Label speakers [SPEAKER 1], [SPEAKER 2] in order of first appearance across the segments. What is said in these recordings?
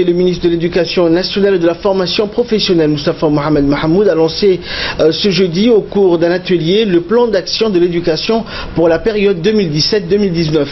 [SPEAKER 1] Le ministre de l'Éducation nationale et de la formation professionnelle, Moustapha Mohamed Mahmoud, a lancé ce jeudi au cours d'un atelier le plan d'action de l'éducation pour la période 2017-2019.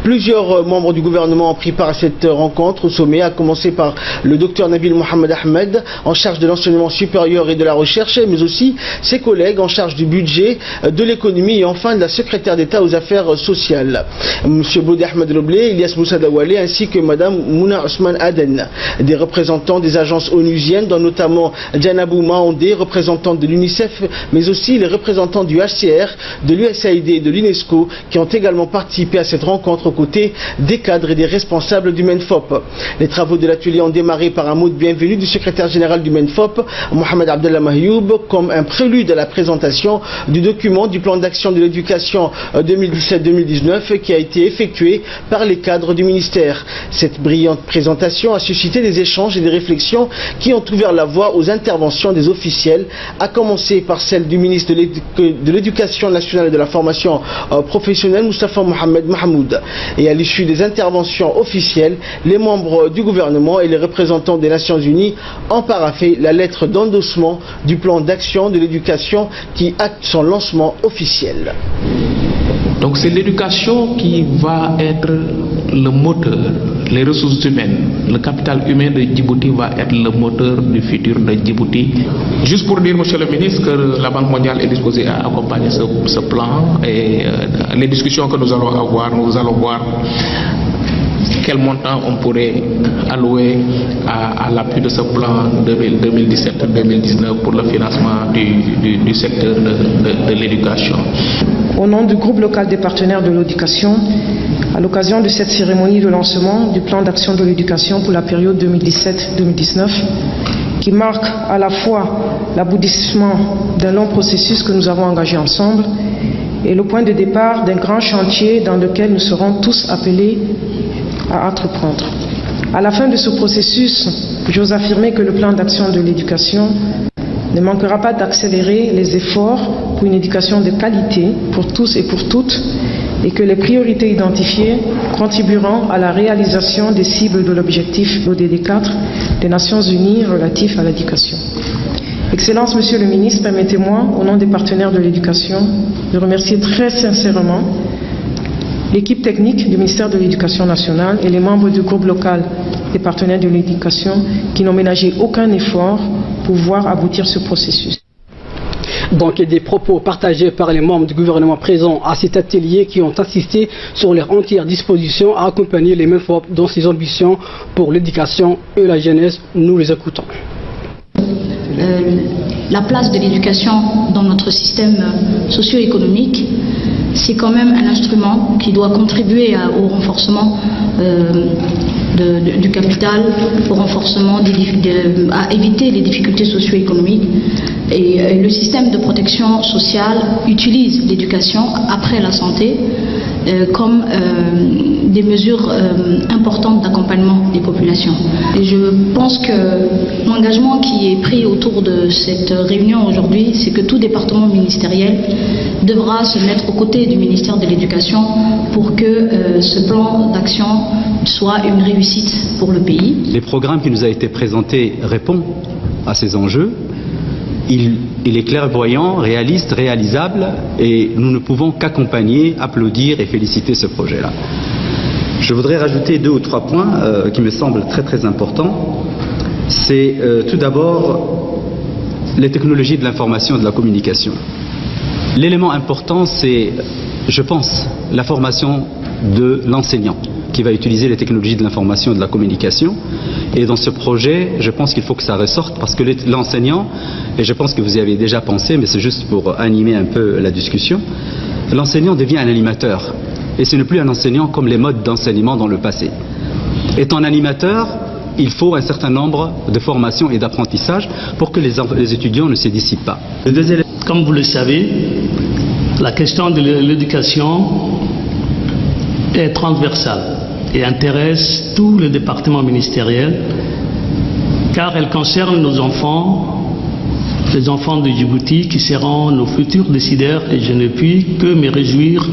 [SPEAKER 1] Plusieurs membres du gouvernement ont pris part à cette rencontre au sommet, à commencer par le docteur Nabil Mohamed Ahmed, en charge de l'enseignement supérieur et de la recherche, mais aussi ses collègues en charge du budget, de l'économie et enfin de la secrétaire d'État aux affaires sociales. Monsieur Bodi Ahmed Roblé, Ilyas Moussa Dawale ainsi que Madame Mouna Ousmane Aden. Des représentants des agences onusiennes, dont notamment Janabou Maondé, représentante de l'UNICEF, mais aussi les représentants du HCR, de l'USAID et de l'UNESCO, qui ont également participé à cette rencontre aux côtés des cadres et des responsables du MENFOP. Les travaux de l'atelier ont démarré par un mot de bienvenue du secrétaire général du MENFOP, Mohamed Abdellah Mahyoub, comme un prélude à la présentation du document du plan d'action de l'éducation 2017-2019 qui a été effectué par les cadres du ministère. Cette brillante présentation a suscité des échanges et des réflexions qui ont ouvert la voie aux interventions des officiels, à commencer par celle du ministre de l'Éducation nationale et de la formation professionnelle, Moustapha Mohamed Mahmoud. Et à l'issue des interventions officielles, les membres du gouvernement et les représentants des Nations Unies ont paraphé la lettre d'endossement du plan d'action de l'éducation qui acte son lancement officiel.
[SPEAKER 2] Donc c'est l'éducation qui va être le moteur, les ressources humaines, le capital humain de Djibouti va être le moteur du futur de Djibouti. Juste pour dire, Monsieur le ministre, que la Banque mondiale est disposée à accompagner ce plan et les discussions que nous allons avoir, nous allons voir quel montant on pourrait allouer à l'appui de ce plan 2017-2019 pour le financement du secteur de l'éducation.
[SPEAKER 3] Au nom du groupe local des partenaires de l'éducation, à l'occasion de cette cérémonie de lancement du plan d'action de l'éducation pour la période 2017-2019, qui marque à la fois l'aboutissement d'un long processus que nous avons engagé ensemble et le point de départ d'un grand chantier dans lequel nous serons tous appelés à entreprendre. À la fin de ce processus, j'ose affirmer que le plan d'action de l'éducation ne manquera pas d'accélérer les efforts pour une éducation de qualité pour tous et pour toutes, et que les priorités identifiées contribueront à la réalisation des cibles de l'objectif ODD 4 des Nations Unies relatif à l'éducation. Excellences, Monsieur le Ministre, permettez-moi, au nom des partenaires de l'éducation, de remercier très sincèrement l'équipe technique du ministère de l'Éducation nationale et les membres du groupe local des partenaires de l'éducation qui n'ont ménagé aucun effort pour voir aboutir ce processus.
[SPEAKER 4] Donc, des propos partagés par les membres du gouvernement présents à cet atelier qui ont insisté sur leur entière disposition à accompagner les MENFOP dans ses ambitions pour l'éducation et la jeunesse. Nous les écoutons.
[SPEAKER 5] La place de l'éducation dans notre système socio-économique, c'est quand même un instrument qui doit contribuer au renforcement du capital, au renforcement à éviter les difficultés socio-économiques. Et le système de protection sociale utilise l'éducation après la santé comme des mesures importantes d'accompagnement des populations. Et je pense que l'engagement qui est pris autour de cette réunion aujourd'hui, c'est que tout département ministériel devra se mettre aux côtés du ministère de l'Éducation pour que ce plan d'action soit une réussite pour le pays.
[SPEAKER 6] Les programmes qui nous a été présentés répondent à ces enjeux. Il est clairvoyant, réaliste, réalisable, et nous ne pouvons qu'accompagner, applaudir et féliciter ce projet-là. Je voudrais rajouter 2 ou 3 points qui me semblent très très importants. C'est tout d'abord les technologies de l'information et de la communication. L'élément important, c'est, je pense, la formation de l'enseignant qui va utiliser les technologies de l'information et de la communication. Et dans ce projet, je pense qu'il faut que ça ressorte parce que l'enseignant, et je pense que vous y avez déjà pensé, mais c'est juste pour animer un peu la discussion, l'enseignant devient un animateur. Et ce n'est plus un enseignant comme les modes d'enseignement dans le passé. Étant animateur, il faut un certain nombre de formations et d'apprentissages pour que les étudiants ne se dissipent pas.
[SPEAKER 7] Comme vous le savez, la question de l'éducation est transversale et intéresse tous les départements ministériels car elle concerne nos enfants, les enfants de Djibouti qui seront nos futurs décideurs, et je ne puis que me réjouir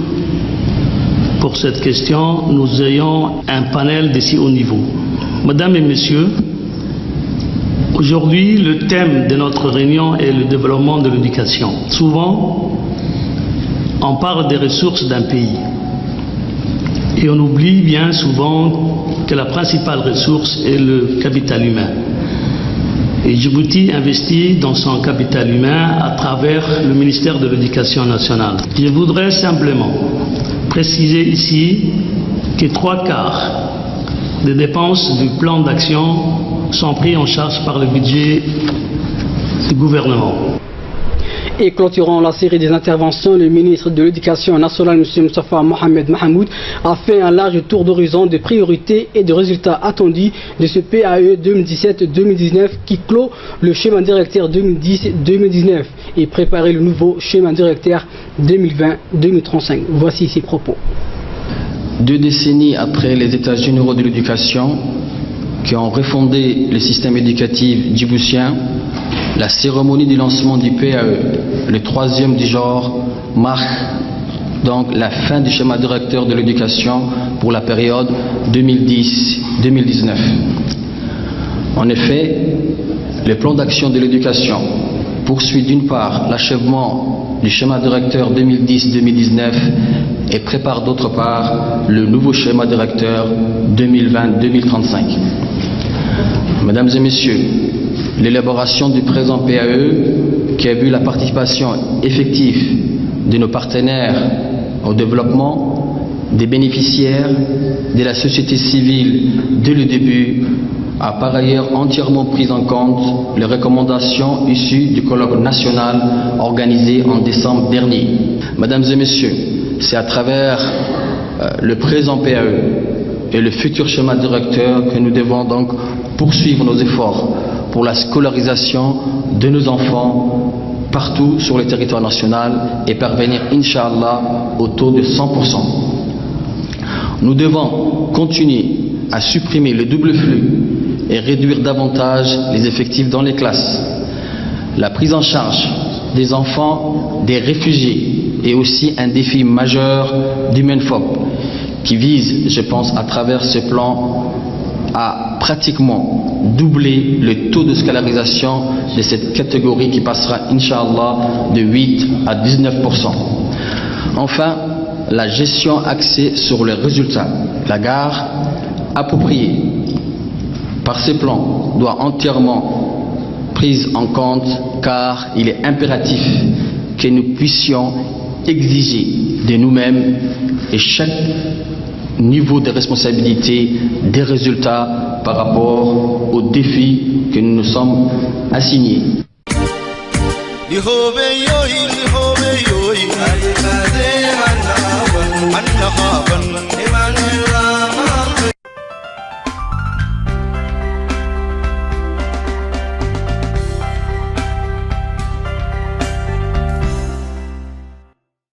[SPEAKER 7] pour cette question, nous ayons un panel de si haut niveau. Mesdames et Messieurs, aujourd'hui, le thème de notre réunion est le développement de l'éducation. Souvent, on parle des ressources d'un pays et on oublie bien souvent que la principale ressource est le capital humain. Et Djibouti investit dans son capital humain à travers le ministère de l'Éducation nationale. Je voudrais simplement préciser ici que 3/4 des dépenses du plan d'action sont pris en charge par le budget du gouvernement.
[SPEAKER 4] Et clôturant la série des interventions, le ministre de l'Éducation nationale, M. Moustapha Mohamed Mahamoud, a fait un large tour d'horizon des priorités et des résultats attendus de ce PAE 2017-2019 qui clôt le schéma directeur 2010-2019 et préparer le nouveau schéma directeur 2020-2035. Voici ses propos.
[SPEAKER 8] 2 décennies après les États généraux de l'éducation qui ont refondé le système éducatif djiboutien, la cérémonie du lancement du PAE, le 3e du genre, marque donc la fin du schéma directeur de l'éducation pour la période 2010-2019. En effet, le plan d'action de l'éducation poursuit d'une part l'achèvement du schéma directeur 2010-2019 et prépare d'autre part le nouveau schéma directeur 2020-2035. Mesdames et Messieurs, l'élaboration du présent PAE, qui a vu la participation effective de nos partenaires au développement, des bénéficiaires, de la société civile dès le début, a par ailleurs entièrement pris en compte les recommandations issues du colloque national organisé en décembre dernier. Mesdames et Messieurs, c'est à travers le présent PAE et le futur schéma directeur que nous devons donc poursuivre nos efforts pour la scolarisation de nos enfants partout sur le territoire national et parvenir, Inch'Allah, au taux de 100%. Nous devons continuer à supprimer le double flux et réduire davantage les effectifs dans les classes. La prise en charge des enfants, des réfugiés est aussi un défi majeur du MENFOP qui vise, je pense, à travers ce plan à pratiquement doubler le taux de scolarisation de cette catégorie qui passera, Inch'Allah, de 8 à 19%. Enfin, la gestion axée sur les résultats. La gare appropriée par ce plan doit entièrement prise en compte car il est impératif que nous puissions exiger de nous-mêmes et chaque niveau de responsabilité des résultats par rapport aux défis que nous nous sommes assignés.